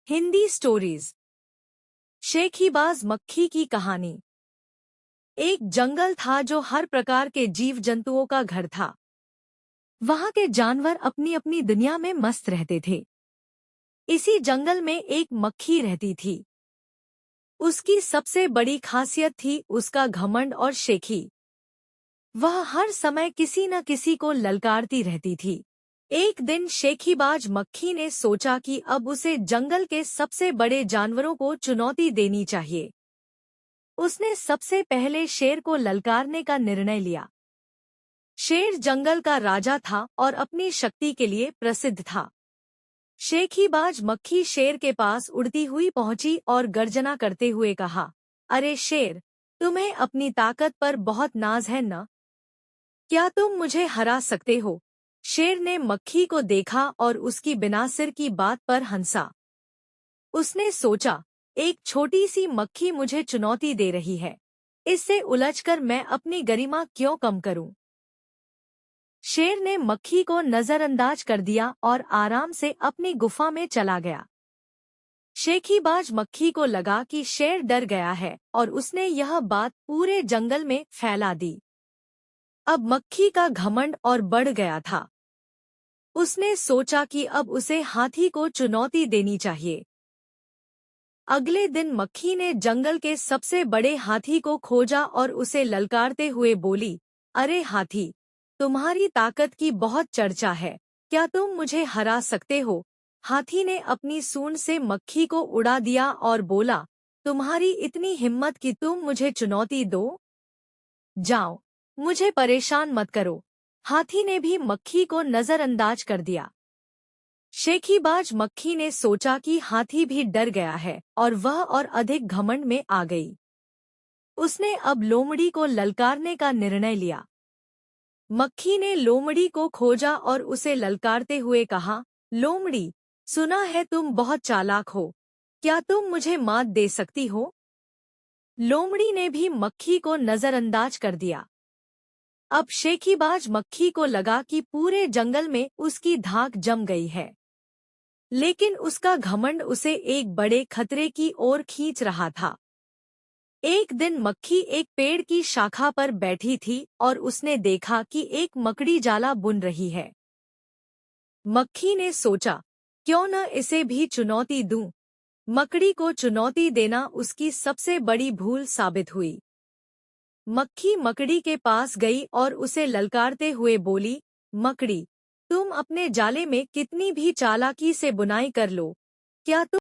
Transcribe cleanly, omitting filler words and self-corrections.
Hindi stories. शेखीबाज मक्खी की कहानी। एक जंगल था जो हर प्रकार के जीव जंतुओं का घर था। वहां के जानवर अपनी अपनी दुनिया में मस्त रहते थे। इसी जंगल में एक मक्खी रहती थी। उसकी सबसे बड़ी खासियत थी उसका घमंड और शेखी। वह हर समय किसी न किसी को ललकारती रहती थी। एक दिन शेखीबाज मक्खी ने सोचा कि अब उसे जंगल के सबसे बड़े जानवरों को चुनौती देनी चाहिए। उसने सबसे पहले शेर को ललकारने का निर्णय लिया। शेर जंगल का राजा था और अपनी शक्ति के लिए प्रसिद्ध था। शेखीबाज मक्खी शेर के पास उड़ती हुई पहुंची और गर्जना करते हुए कहा, अरे शेर, तुम्हें अपनी ताकत पर बहुत नाज है न? क्या तुम मुझे हरा सकते हो? शेर ने मक्खी को देखा और उसकी बिना सिर की बात पर हंसा। उसने सोचा, एक छोटी सी मक्खी मुझे चुनौती दे रही है, इससे उलझकर मैं अपनी गरिमा क्यों कम करूं? शेर ने मक्खी को नजरअंदाज कर दिया और आराम से अपनी गुफा में चला गया। शेखीबाज मक्खी को लगा कि शेर डर गया है और उसने यह बात पूरे जंगल में फैला दी। अब मक्खी का घमंड और बढ़ गया था। उसने सोचा कि अब उसे हाथी को चुनौती देनी चाहिए। अगले दिन मक्खी ने जंगल के सबसे बड़े हाथी को खोजा और उसे ललकारते हुए बोली, अरे हाथी, तुम्हारी ताकत की बहुत चर्चा है, क्या तुम मुझे हरा सकते हो? हाथी ने अपनी सूंड से मक्खी को उड़ा दिया और बोला, तुम्हारी इतनी हिम्मत कि तुम मुझे चुनौती दो? जाओ, मुझे परेशान मत करो। हाथी ने भी मक्खी को नजरअंदाज कर दिया। शेखीबाज मक्खी ने सोचा कि हाथी भी डर गया है और वह और अधिक घमंड में आ गई। उसने अब लोमड़ी को ललकारने का निर्णय लिया। मक्खी ने लोमड़ी को खोजा और उसे ललकारते हुए कहा, लोमड़ी, सुना है तुम बहुत चालाक हो, क्या तुम मुझे मात दे सकती हो? लोमड़ी ने भी मक्खी को नजरअंदाज कर दिया। अब शेखीबाज मक्खी को लगा कि पूरे जंगल में उसकी धाक जम गई है। लेकिन उसका घमंड उसे एक बड़े खतरे की ओर खींच रहा था। एक दिन मक्खी एक पेड़ की शाखा पर बैठी थी और उसने देखा कि एक मकड़ी जाला बुन रही है। मक्खी ने सोचा, क्यों न इसे भी चुनौती दूं? मकड़ी को चुनौती देना उसकी सबसे बड़ी भूल साबित हुई। मक्खी मकड़ी के पास गई और उसे ललकारते हुए बोली, मकड़ी, तुम अपने जाले में कितनी भी चालाकी से बुनाई कर लो, क्या तुम